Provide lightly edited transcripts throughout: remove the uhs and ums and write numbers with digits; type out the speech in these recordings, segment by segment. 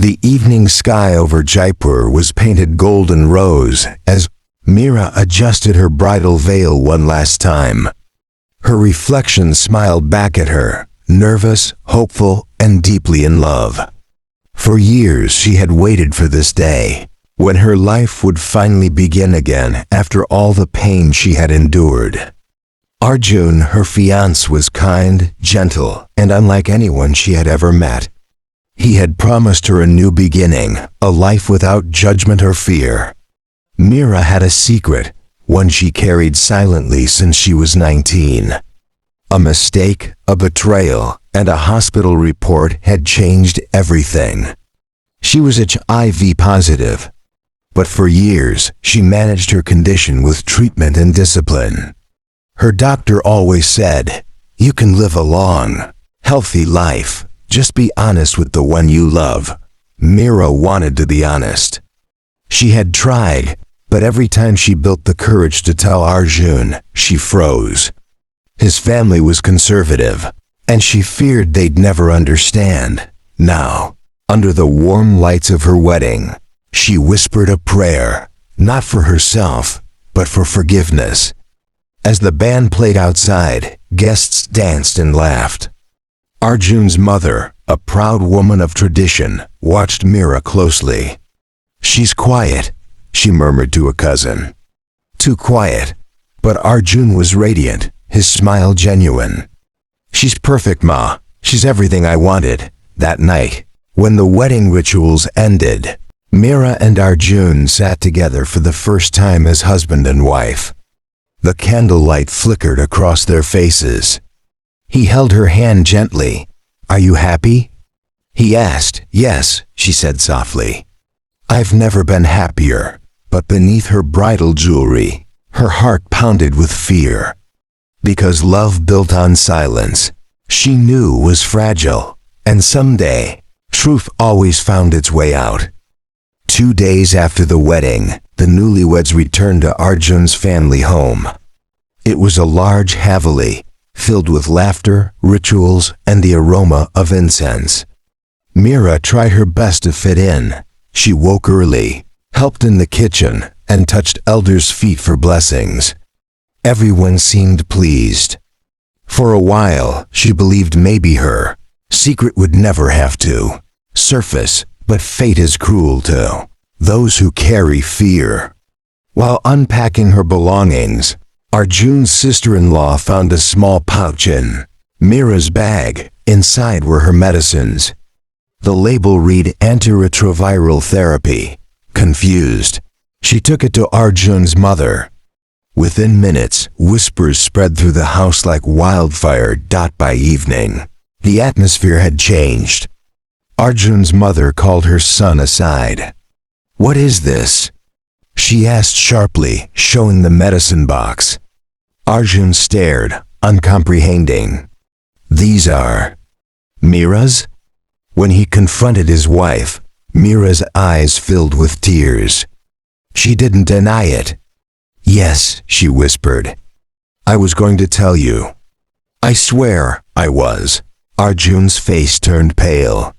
The evening sky over Jaipur was painted golden rose as Meera adjusted her bridal veil one last time. Her reflection smiled back at her, nervous, hopeful, and deeply in love. For years she had waited for this day, when her life would finally begin again after all the pain she had endured. Arjun, her fiancé, was kind, gentle, and unlike anyone she had ever met. He had promised her a new beginning, a life without judgment or fear. Meera had a secret, one she carried silently since she was 19. A mistake, a betrayal, and a hospital report had changed everything. She was HIV positive, but for years she managed her condition with treatment and discipline. Her doctor always said, "You can live a long, healthy life. Just be honest with the one you love." Meera wanted to be honest. She had tried, but every time she built the courage to tell Arjun, she froze. His family was conservative, and she feared they'd never understand. Now, under the warm lights of her wedding, she whispered a prayer, not for herself, but for forgiveness. As the band played outside, guests danced and laughed. Arjun's mother, a proud woman of tradition, watched Meera closely. "She's quiet," she murmured to a cousin. "Too quiet." But Arjun was radiant, his smile genuine. "She's perfect, Ma. She's everything I wanted." That night, when the wedding rituals ended, Meera and Arjun sat together for the first time as husband and wife. The candlelight flickered across their faces. He held her hand gently. "Are you happy?" he asked. "Yes," she said softly. "I've never been happier." But beneath her bridal jewelry, her heart pounded with fear. Because love built on silence, she knew was fragile, and someday, truth always found its way out. 2 days after the wedding, the newlyweds returned to Arjun's family home. It was a large haveli, filled with laughter, rituals, and the aroma of incense. Meera tried her best to fit in. She woke early, helped in the kitchen, and touched elders' feet for blessings. Everyone seemed pleased. For a while, she believed maybe her secret would never have to surface, but fate is cruel to those who carry fear. While unpacking her belongings, Arjun's sister-in-law found a small pouch in Meera's bag. Inside were her medicines. The label read antiretroviral therapy. Confused, she took it to Arjun's mother. Within minutes, whispers spread through the house like wildfire. By evening, the atmosphere had changed. Arjun's mother called her son aside. "What is this?" she asked sharply, showing the medicine box. Arjun stared, uncomprehending. "These are Meera's?" When he confronted his wife, Meera's eyes filled with tears. She didn't deny it. "Yes," she whispered. "I was going to tell you." "I swear I was." Arjun's face turned pale.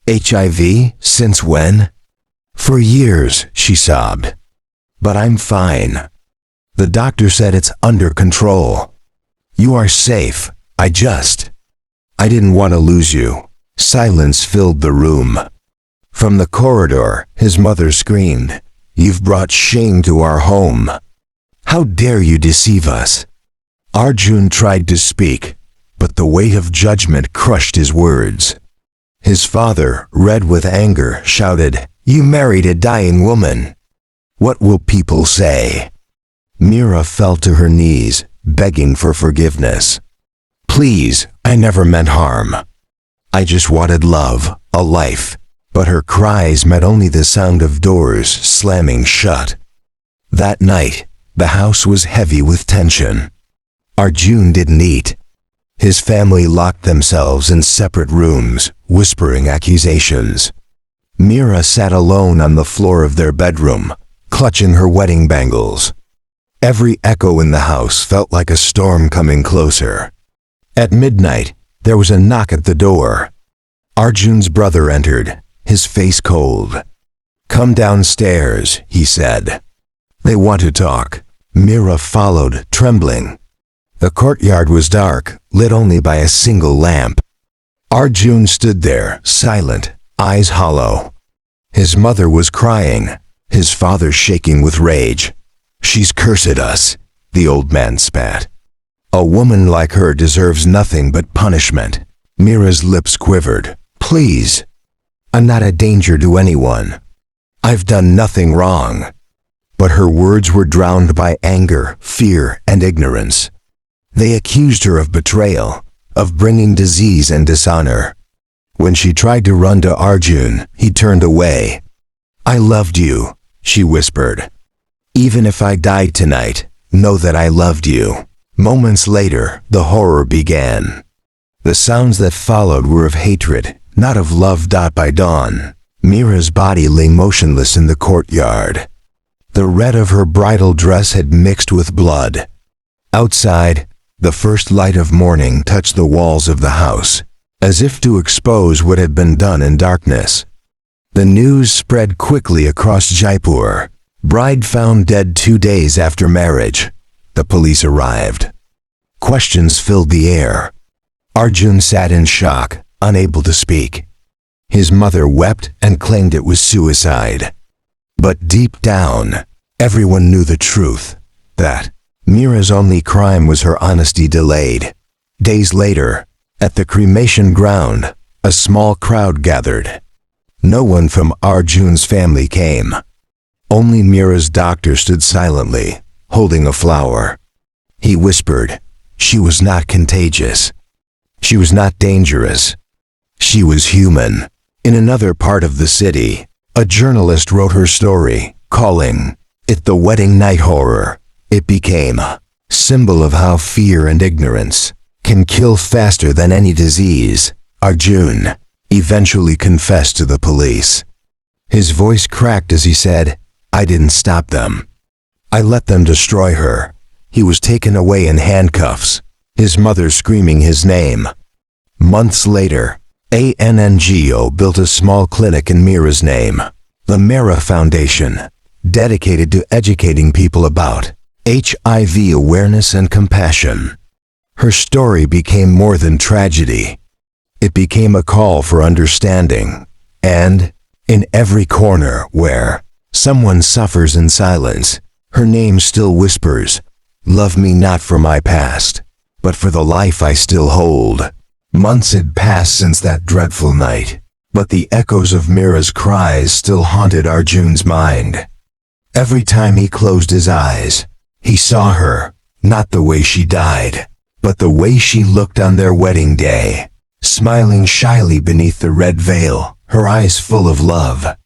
"HIV? Since when?" "For years," she sobbed. "But I'm fine. The doctor said it's under control. You are safe. I didn't want to lose you." Silence filled the room. From the corridor, his mother screamed, "You've brought shame to our home. How dare you deceive us?" Arjun tried to speak, but the weight of judgment crushed his words. His father, red with anger, shouted, "You married a dying woman. What will people say?" Meera fell to her knees, begging for forgiveness. "Please, I never meant harm. I just wanted love, a life." But her cries met only the sound of doors slamming shut. That night, the house was heavy with tension. Arjun didn't eat. His family locked themselves in separate rooms, whispering accusations. Meera sat alone on the floor of their bedroom, clutching her wedding bangles. Every echo in the house felt like a storm coming closer. At midnight, there was a knock at the door. Arjun's brother entered, his face cold. "Come downstairs," he said. "They want to talk." Mira followed, trembling. The courtyard was dark, lit only by a single lamp. Arjun stood there, silent, eyes hollow. His mother was crying, his father shaking with rage. "She's cursed us," the old man spat. "A woman like her deserves nothing but punishment." Mira's lips quivered. "Please. I'm not a danger to anyone. I've done nothing wrong." But her words were drowned by anger, fear, and ignorance. They accused her of betrayal, of bringing disease and dishonor. When she tried to run to Arjun, he turned away. "I loved you," she whispered. "Even if I died tonight, know that I loved you." Moments later, the horror began. The sounds that followed were of hatred, not of love. By dawn, Mira's body lay motionless in the courtyard. The red of her bridal dress had mixed with blood. Outside, the first light of morning touched the walls of the house, as if to expose what had been done in darkness. The news spread quickly across Jaipur. Bride found dead 2 days after marriage. The police arrived. Questions filled the air. Arjun sat in shock, unable to speak. His mother wept and claimed it was suicide. But deep down, everyone knew the truth, that Mira's only crime was her honesty delayed. Days later, at the cremation ground, a small crowd gathered. No one from Arjun's family came. Only Mira's doctor stood silently, holding a flower. He whispered, "She was not contagious. She was not dangerous. She was human." In another part of the city, a journalist wrote her story, calling it the wedding night horror. It became a symbol of how fear and ignorance can kill faster than any disease. Arjun eventually confessed to the police. His voice cracked as he said, "I didn't stop them. I let them destroy her." He was taken away in handcuffs, his mother screaming his name. Months later, a NGO built a small clinic in Mira's name, the Mira Foundation, dedicated to educating people about HIV awareness and compassion. Her story became more than tragedy. It became a call for understanding, and in every corner where someone suffers in silence, her name still whispers, "Love me not for my past, but for the life I still hold." Months had passed since that dreadful night, but the echoes of Mira's cries still haunted Arjun's mind. Every time he closed his eyes, he saw her, not the way she died, but the way she looked on their wedding day, smiling shyly beneath the red veil, her eyes full of love.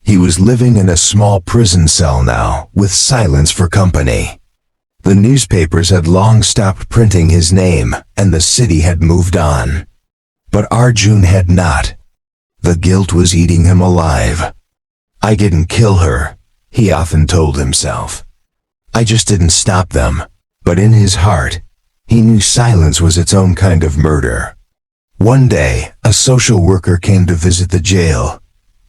He was living in a small prison cell now, with silence for company. The newspapers had long stopped printing his name, and the city had moved on. But Arjun had not. The guilt was eating him alive. "I didn't kill her," he often told himself. "I just didn't stop them." But in his heart, he knew silence was its own kind of murder. One day, a social worker came to visit the jail,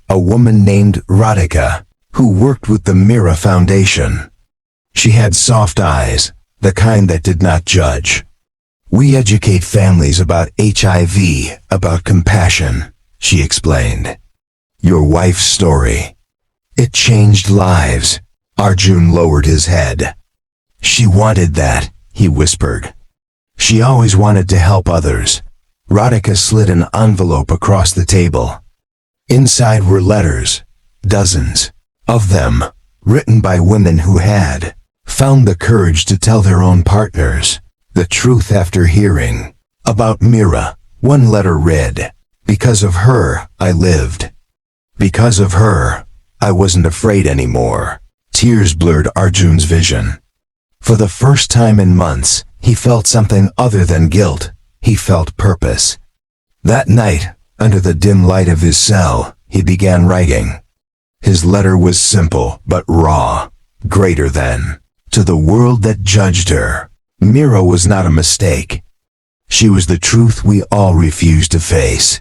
a woman named Radhika, who worked with the Mira Foundation. She had soft eyes, the kind that did not judge. "We educate families about HIV, about compassion," she explained. "Your wife's story, it changed lives." Arjun lowered his head. "She wanted that," he whispered. "She always wanted to help others." Radhika slid an envelope across the table. Inside were letters, dozens of them, written by women who had found the courage to tell their own partners the truth after hearing about Mira. One letter read, "Because of her, I lived. Because of her, I wasn't afraid anymore." Tears blurred Arjun's vision. For the first time in months, he felt something other than guilt. He felt purpose. That night, under the dim light of his cell, he began writing. His letter was simple but raw, greater than. To the world that judged her, Mira was not a mistake. She was the truth we all refuse to face.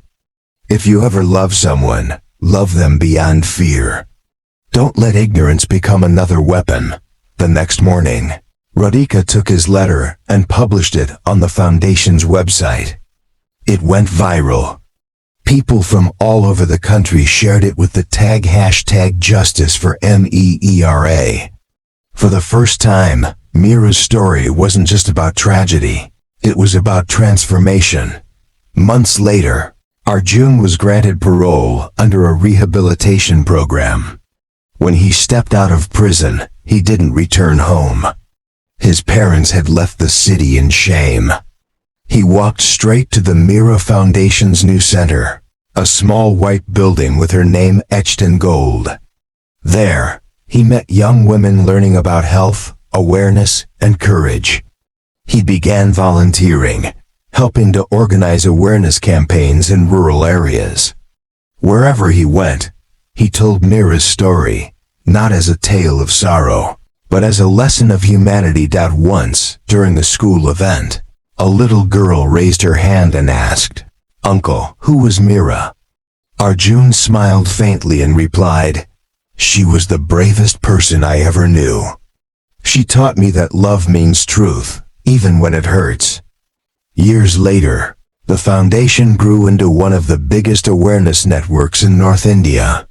If you ever love someone, Love them beyond fear. Don't let ignorance become another weapon. The next morning, Radhika took his letter and published it on the Foundation's website. It went viral. People from all over the country shared it with the tag hashtag Justice for MEERA. For the first time, Meera's story wasn't just about tragedy. It was about transformation. Months later, Arjun was granted parole under a rehabilitation program. When he stepped out of prison, he didn't return home. His parents had left the city in shame. He walked straight to the Meera Foundation's new center, a small white building with her name etched in gold. There, he met young women learning about health, awareness, and courage. He began volunteering, helping to organize awareness campaigns in rural areas. Wherever he went, he told Meera's story, not as a tale of sorrow, but as a lesson of humanity. Once, during the school event, a little girl raised her hand and asked, "Uncle, who was Meera?" Arjun smiled faintly and replied, "She was the bravest person I ever knew. She taught me that love means truth, even when it hurts." Years later, the foundation grew into one of the biggest awareness networks in North India.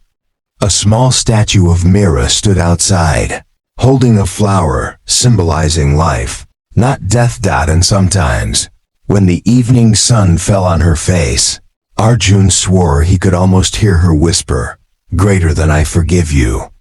A small statue of Meera stood outside, holding a flower, symbolizing life, not death. And sometimes, when the evening sun fell on her face, Arjun swore he could almost hear her whisper, "Greater than I forgive you."